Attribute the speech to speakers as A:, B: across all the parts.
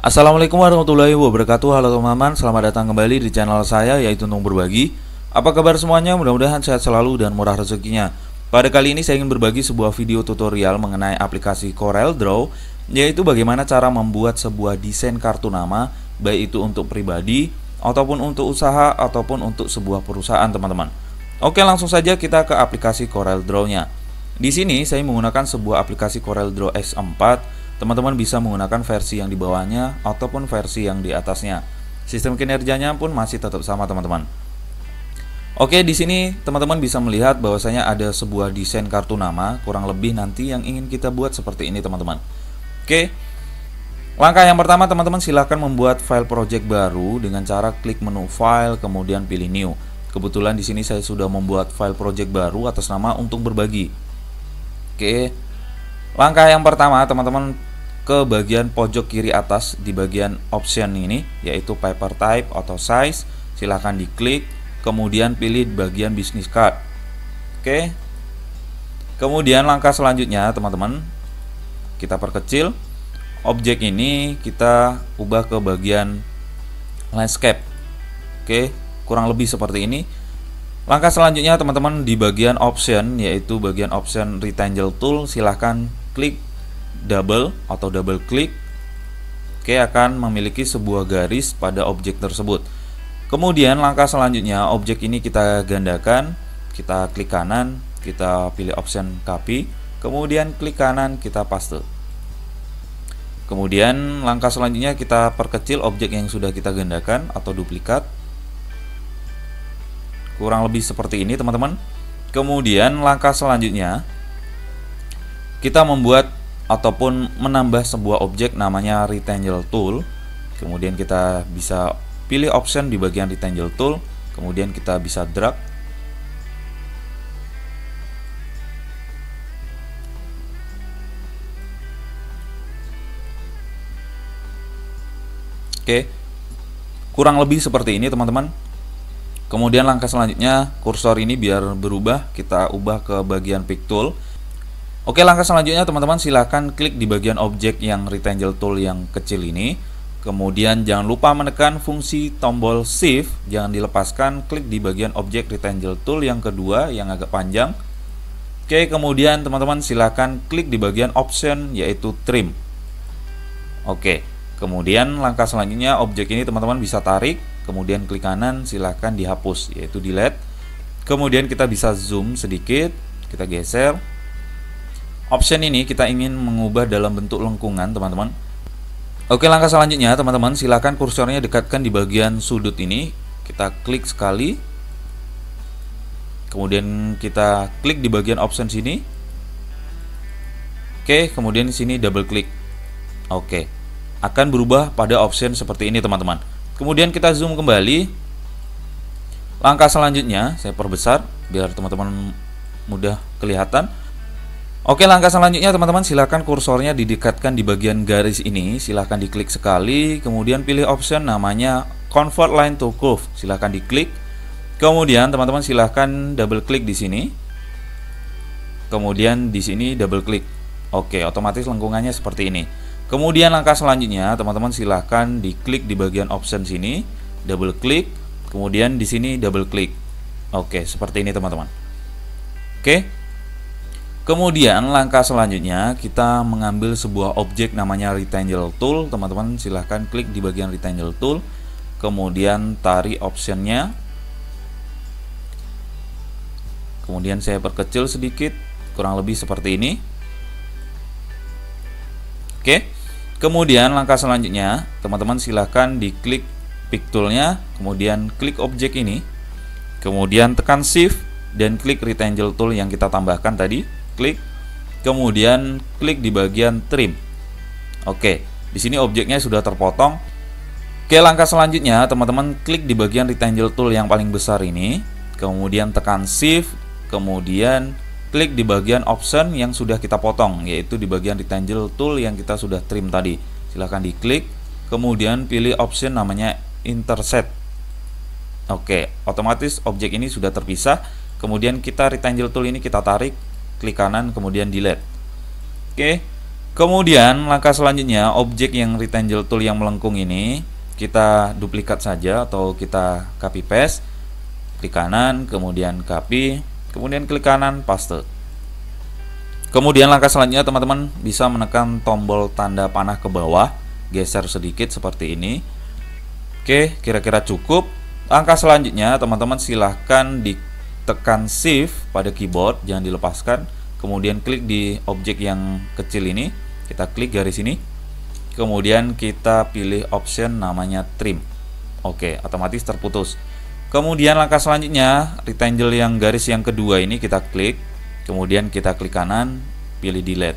A: Assalamualaikum warahmatullahi wabarakatuh. Halo teman-teman, selamat datang kembali di channel saya, yaitu Untung Berbagi. Apa kabar semuanya? Mudah-mudahan sehat selalu dan murah rezekinya. Pada kali ini saya ingin berbagi sebuah video tutorial mengenai aplikasi CorelDRAW, yaitu bagaimana cara membuat sebuah desain kartu nama, baik itu untuk pribadi ataupun untuk usaha ataupun untuk sebuah perusahaan, teman-teman. Oke, langsung saja kita ke aplikasi CorelDRAW-nya. Di sini saya menggunakan sebuah aplikasi CorelDRAW X4. Teman-teman bisa menggunakan versi yang di bawahnya ataupun versi yang di atasnya. Sistem kinerjanya pun masih tetap sama, teman-teman. Oke, di sini teman-teman bisa melihat bahwasanya ada sebuah desain kartu nama, kurang lebih nanti yang ingin kita buat seperti ini, teman-teman. Oke. Langkah yang pertama, teman-teman silahkan membuat file project baru dengan cara klik menu file kemudian pilih new. Kebetulan di sini saya sudah membuat file project baru atas nama Untung Berbagi. Oke. Langkah yang pertama, teman-teman ke bagian pojok kiri atas di bagian option ini, yaitu paper type atau size. Silahkan diklik, kemudian pilih bagian business card. Oke. Kemudian langkah selanjutnya, teman-teman, kita perkecil. Objek ini kita ubah ke bagian landscape. Oke, kurang lebih seperti ini. Langkah selanjutnya, teman-teman, di bagian option, yaitu bagian option rectangle tool, silahkan klik double atau double klik. Oke, akan memiliki sebuah garis pada objek tersebut. Kemudian langkah selanjutnya, objek ini kita gandakan. Kita klik kanan, kita pilih option copy, kemudian klik kanan, kita paste. Kemudian langkah selanjutnya kita perkecil objek yang sudah kita gandakan atau duplikat. Kurang lebih seperti ini, teman-teman. Kemudian langkah selanjutnya kita membuat ataupun menambah sebuah objek namanya rectangle tool. Kemudian kita bisa pilih option di bagian rectangle tool, kemudian kita bisa drag. Oke, kurang lebih seperti ini, teman-teman. Kemudian langkah selanjutnya, kursor ini biar berubah, kita ubah ke bagian pick tool. Oke, langkah selanjutnya, teman-teman, silahkan klik di bagian objek yang rectangle tool yang kecil ini. Kemudian jangan lupa menekan fungsi tombol shift, jangan dilepaskan, klik di bagian objek rectangle tool yang kedua yang agak panjang. Oke, kemudian teman-teman silahkan klik di bagian option, yaitu trim. Oke, kemudian langkah selanjutnya, objek ini teman-teman bisa tarik, kemudian klik kanan, silahkan dihapus, yaitu delete. Kemudian kita bisa zoom sedikit, kita geser. Option ini kita ingin mengubah dalam bentuk lengkungan, teman-teman. Oke, langkah selanjutnya, teman-teman, silakan kursornya dekatkan di bagian sudut ini. Kita klik sekali. Kemudian kita klik di bagian option sini. Oke, kemudian di sini double klik. Oke. Akan berubah pada option seperti ini, teman-teman. Kemudian kita zoom kembali. Langkah selanjutnya saya perbesar biar teman-teman mudah kelihatan. Oke, langkah selanjutnya, teman-teman, silahkan kursornya didekatkan di bagian garis ini. Silahkan diklik sekali, kemudian pilih option namanya Convert Line to Curve. Silahkan diklik. Kemudian teman-teman silahkan double klik di sini. Kemudian di sini double klik. Oke, otomatis lengkungannya seperti ini. Kemudian langkah selanjutnya, teman-teman silahkan diklik di bagian option sini, double klik. Kemudian di sini double klik. Oke, seperti ini, teman-teman. Oke. Kemudian langkah selanjutnya kita mengambil sebuah objek namanya rectangle tool. Teman-teman silahkan klik di bagian rectangle tool, kemudian tarik optionnya. Kemudian saya perkecil sedikit, kurang lebih seperti ini. Oke. Kemudian langkah selanjutnya, teman-teman silahkan diklik pick toolnya, kemudian klik objek ini, kemudian tekan shift dan klik rectangle tool yang kita tambahkan tadi. Klik, kemudian klik di bagian trim. Oke, di sini objeknya sudah terpotong. Oke, langkah selanjutnya, teman-teman klik di bagian rectangle tool yang paling besar ini, kemudian tekan shift, kemudian klik di bagian option yang sudah kita potong, yaitu di bagian rectangle tool yang kita sudah trim tadi. Silahkan diklik, kemudian pilih option namanya intersect. Oke, otomatis objek ini sudah terpisah. Kemudian kita rectangle tool ini kita tarik, klik kanan, kemudian delete. Oke, Kemudian langkah selanjutnya, objek yang rectangle tool yang melengkung ini kita duplikat saja atau kita copy paste. Klik kanan, kemudian copy, kemudian klik kanan, paste. Kemudian langkah selanjutnya teman-teman bisa menekan tombol tanda panah ke bawah, geser sedikit seperti ini. Oke, kira-kira cukup. Langkah selanjutnya teman-teman silahkan ditekan shift pada keyboard, jangan dilepaskan. Kemudian klik di objek yang kecil ini, kita klik garis ini. Kemudian kita pilih option namanya trim. Oke, otomatis terputus. Kemudian langkah selanjutnya, rectangle yang garis yang kedua ini kita klik. Kemudian kita klik kanan, pilih delete.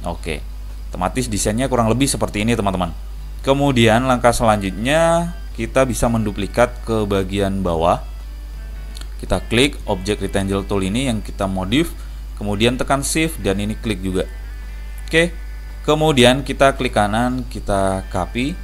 A: Oke, otomatis desainnya kurang lebih seperti ini teman-teman. Kemudian langkah selanjutnya kita bisa menduplikat ke bagian bawah. Kita klik objek rectangle tool ini yang kita modif, kemudian tekan shift dan ini klik juga. Oke, kemudian kita klik kanan, kita copy,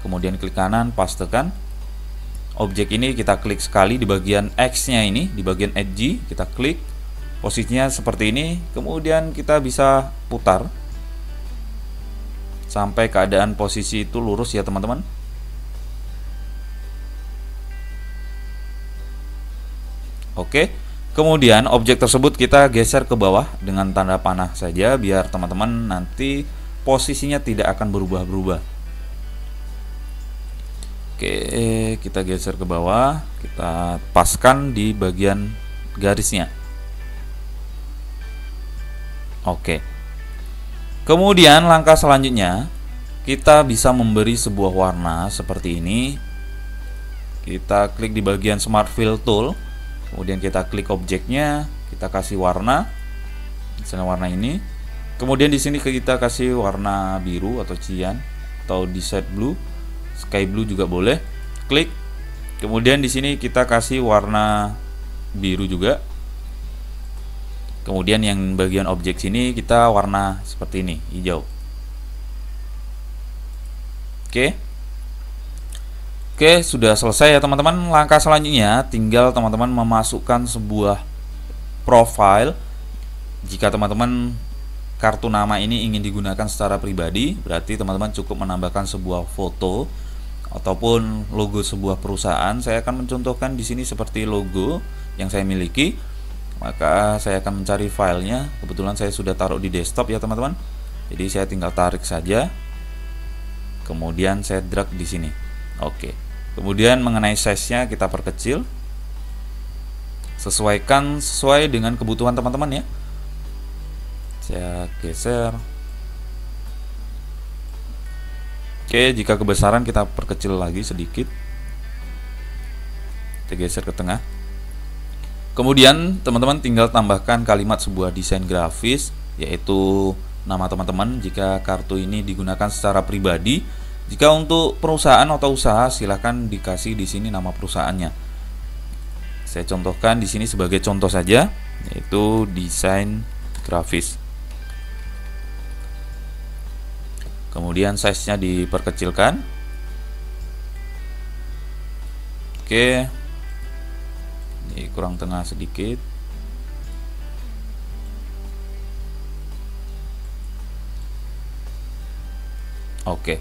A: kemudian klik kanan, pastekan. Objek ini kita klik sekali di bagian X-nya ini, di bagian edge, kita klik. Posisinya seperti ini, kemudian kita bisa putar sampai keadaan posisi itu lurus ya teman-teman. Oke, kemudian objek tersebut kita geser ke bawah dengan tanda panah saja biar teman-teman nanti posisinya tidak akan berubah-berubah. Oke, kita geser ke bawah, kita paskan di bagian garisnya. Oke. Kemudian langkah selanjutnya kita bisa memberi sebuah warna seperti ini. Kita klik di bagian Smart Fill Tool. Kemudian kita klik objeknya, kita kasih warna, misalnya warna ini. Kemudian di sini kita kasih warna biru atau cyan atau decide blue, sky blue juga boleh. Klik. Kemudian di sini kita kasih warna biru juga. Kemudian yang bagian objek sini kita warna seperti ini, hijau. Oke. Oke, sudah selesai ya teman-teman. Langkah selanjutnya tinggal teman-teman memasukkan sebuah profile. Jika teman-teman kartu nama ini ingin digunakan secara pribadi, berarti teman-teman cukup menambahkan sebuah foto ataupun logo sebuah perusahaan. Saya akan mencontohkan di sini seperti logo yang saya miliki. Maka saya akan mencari filenya. Kebetulan saya sudah taruh di desktop ya teman-teman. Jadi saya tinggal tarik saja. Kemudian saya drag di sini. Oke. Kemudian mengenai size-nya kita perkecil. Sesuaikan sesuai dengan kebutuhan teman-teman ya. Saya geser. Oke, jika kebesaran kita perkecil lagi sedikit. Kita geser ke tengah. Kemudian teman-teman tinggal tambahkan kalimat sebuah desain grafis, yaitu nama teman-teman jika kartu ini digunakan secara pribadi. Jika untuk perusahaan atau usaha, silahkan dikasih di sini nama perusahaannya. Saya contohkan di sini sebagai contoh saja, yaitu desain grafis. Kemudian size-nya diperkecilkan. Oke. Ini kurang tengah sedikit. Oke.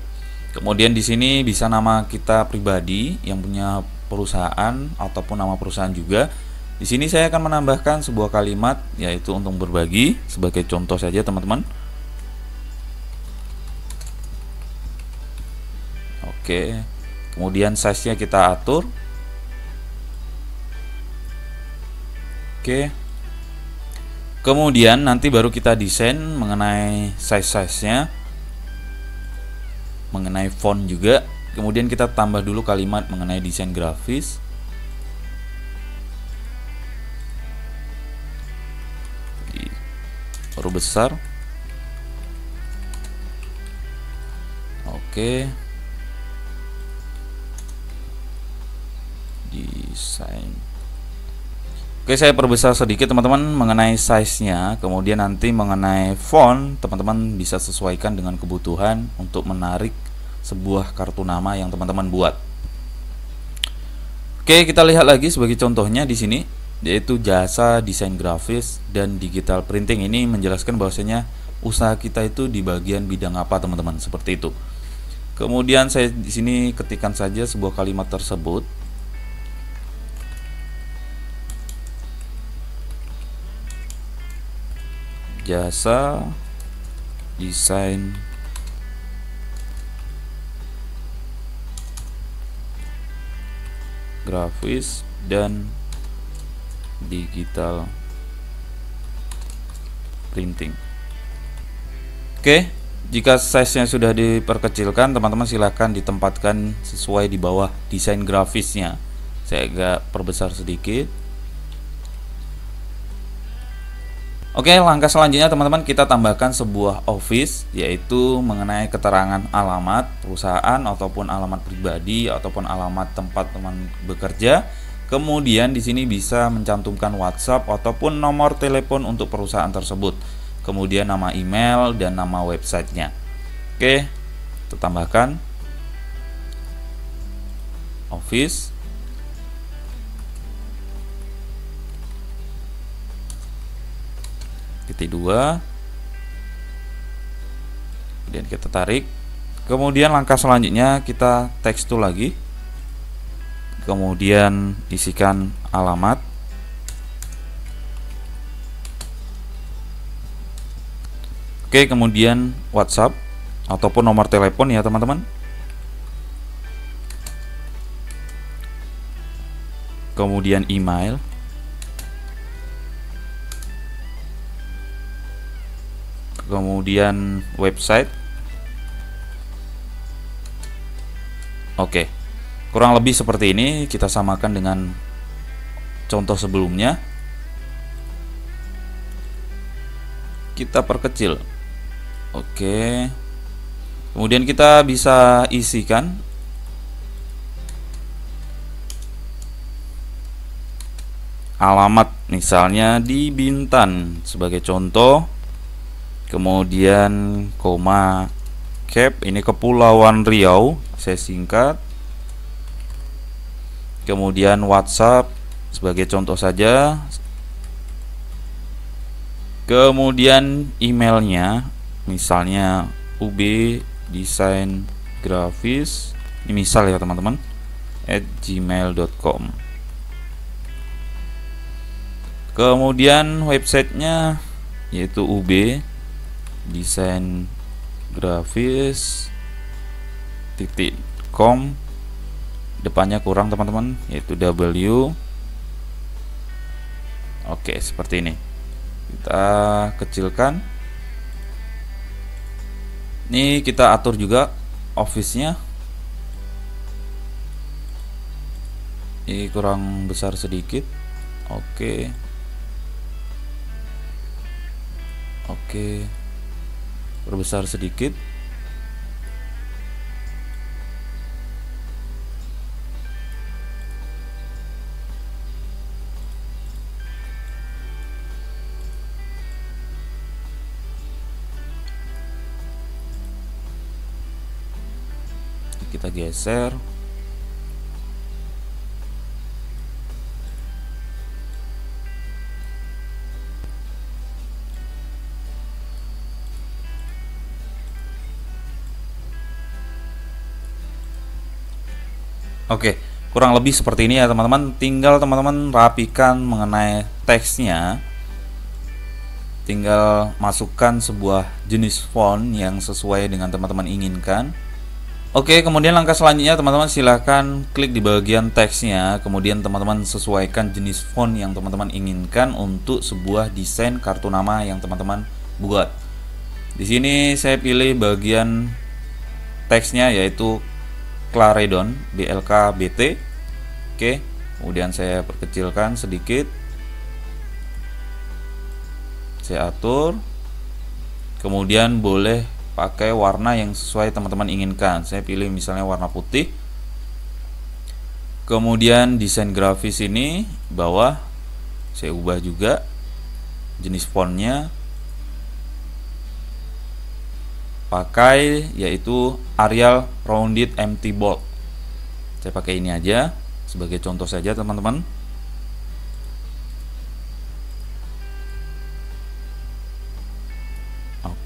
A: Kemudian di sini bisa nama kita pribadi yang punya perusahaan ataupun nama perusahaan juga. Di sini saya akan menambahkan sebuah kalimat yaitu untung berbagi sebagai contoh saja teman-teman. Oke. Kemudian size-nya kita atur. Oke. Kemudian nanti baru kita desain mengenai size-nya, mengenai font juga. Kemudian kita tambah dulu kalimat mengenai desain grafis. Baru besar. Oke. Desain. Oke, saya perbesar sedikit teman-teman mengenai size-nya. Kemudian nanti mengenai font, teman-teman bisa sesuaikan dengan kebutuhan untuk menarik sebuah kartu nama yang teman-teman buat. Oke, kita lihat lagi sebagai contohnya di sini, yaitu jasa desain grafis dan digital printing. Ini menjelaskan bahwasanya usaha kita itu di bagian bidang apa, teman-teman, seperti itu. Kemudian saya di sini ketikkan saja sebuah kalimat tersebut. Jasa desain grafis dan digital printing. Oke, jika size-nya sudah diperkecilkan, teman-teman silahkan ditempatkan sesuai di bawah desain grafisnya. Saya agak perbesar sedikit. Oke, langkah selanjutnya teman-teman, kita tambahkan sebuah office, yaitu mengenai keterangan alamat perusahaan ataupun alamat pribadi ataupun alamat tempat teman bekerja. Kemudian di sini bisa mencantumkan WhatsApp ataupun nomor telepon untuk perusahaan tersebut. Kemudian nama email dan nama websitenya. Oke, kita tambahkan office. Titik 2, kemudian kita tarik. Kemudian langkah selanjutnya kita text to lagi, kemudian isikan alamat, oke, kemudian WhatsApp ataupun nomor telepon ya teman-teman, kemudian email, kemudian website. Oke, kurang lebih seperti ini. Kita samakan dengan contoh sebelumnya. Kita perkecil. Oke, kemudian kita bisa isikan alamat, misalnya di Bintan sebagai contoh. Kemudian koma cap, ini Kepulauan Riau, saya singkat. Kemudian WhatsApp sebagai contoh saja. Kemudian emailnya misalnya UB desain grafis, ini misal ya teman-teman, @gmail.com. Kemudian websitenya yaitu UB desain grafis .com, depannya kurang teman-teman, yaitu W. Oke, seperti ini. Kita kecilkan. Ini kita atur juga office-nya. Ini kurang besar sedikit. Oke. Perbesar sedikit. Kita geser. Oke, kurang lebih seperti ini ya teman-teman. Tinggal teman-teman rapikan mengenai teksnya. Tinggal masukkan sebuah jenis font yang sesuai dengan teman-teman inginkan. Oke, kemudian langkah selanjutnya teman-teman silahkan klik di bagian teksnya. Kemudian teman-teman sesuaikan jenis font yang teman-teman inginkan untuk sebuah desain kartu nama yang teman-teman buat. Di sini saya pilih bagian teksnya yaitu Claredon BLKBT. Oke, kemudian saya perkecilkan sedikit, saya atur. Kemudian boleh pakai warna yang sesuai teman-teman inginkan. Saya pilih misalnya warna putih. Kemudian desain grafis ini bawah saya ubah juga jenis fontnya, pakai yaitu Arial Rounded Empty Bold. Saya pakai ini aja sebagai contoh saja teman-teman.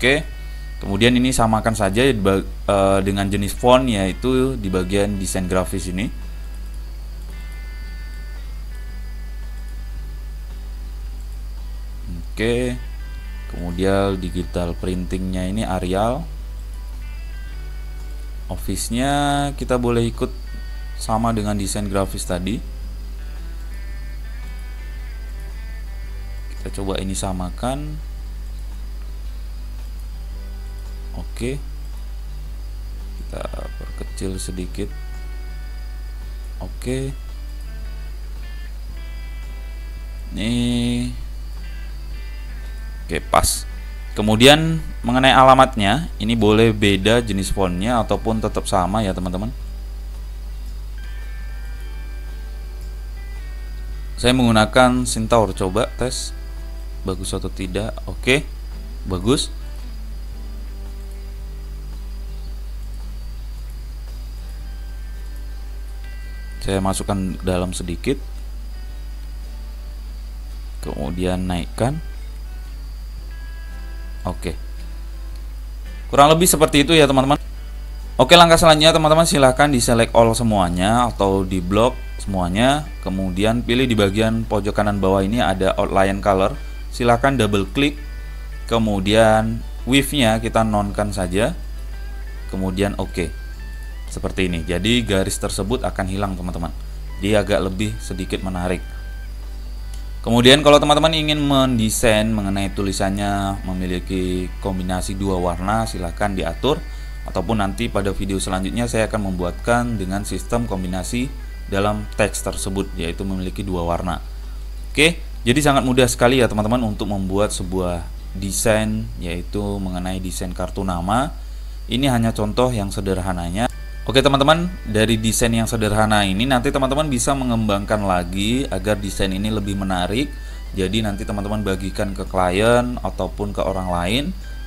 A: Oke. Kemudian ini samakan saja dengan jenis font, yaitu di bagian desain grafis ini. Oke. Kemudian digital printingnya ini Arial. Office-nya kita boleh ikut sama dengan desain grafis tadi. Kita coba ini samakan. Oke. Kita perkecil sedikit. Oke. Nih. Oke, pas. Kemudian mengenai alamatnya, ini boleh beda jenis fontnya ataupun tetap sama ya teman-teman. Saya menggunakan Centaur, coba tes bagus atau tidak. Oke, bagus. Saya masukkan dalam sedikit, kemudian naikkan. Oke, kurang lebih seperti itu ya teman-teman. Oke, langkah selanjutnya teman-teman silahkan di select all semuanya atau di blok semuanya. Kemudian pilih di bagian pojok kanan bawah ini ada outline color. Silahkan double klik. Kemudian width-nya kita nonkan saja. Kemudian oke. Seperti ini. Jadi garis tersebut akan hilang teman-teman. Dia agak lebih sedikit menarik. Kemudian kalau teman-teman ingin mendesain mengenai tulisannya memiliki kombinasi dua warna, silahkan diatur. Ataupun nanti pada video selanjutnya saya akan membuatkan dengan sistem kombinasi dalam teks tersebut, yaitu memiliki dua warna. Oke, jadi sangat mudah sekali ya teman-teman untuk membuat sebuah desain, yaitu mengenai desain kartu nama. Ini hanya contoh yang sederhananya. Oke teman-teman, dari desain yang sederhana ini nanti teman-teman bisa mengembangkan lagi agar desain ini lebih menarik. Jadi nanti teman-teman bagikan ke klien ataupun ke orang lain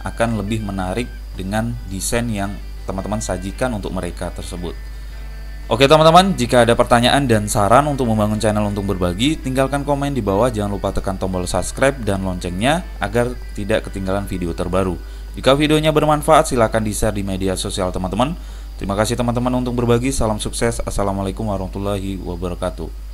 A: akan lebih menarik dengan desain yang teman-teman sajikan untuk mereka tersebut. Oke teman-teman, jika ada pertanyaan dan saran untuk membangun channel untuk berbagi, tinggalkan komen di bawah. Jangan lupa tekan tombol subscribe dan loncengnya agar tidak ketinggalan video terbaru. Jika videonya bermanfaat, silahkan di-share di media sosial teman-teman. Terima kasih teman-teman untuk berbagi. Salam sukses. Assalamualaikum warahmatullahi wabarakatuh.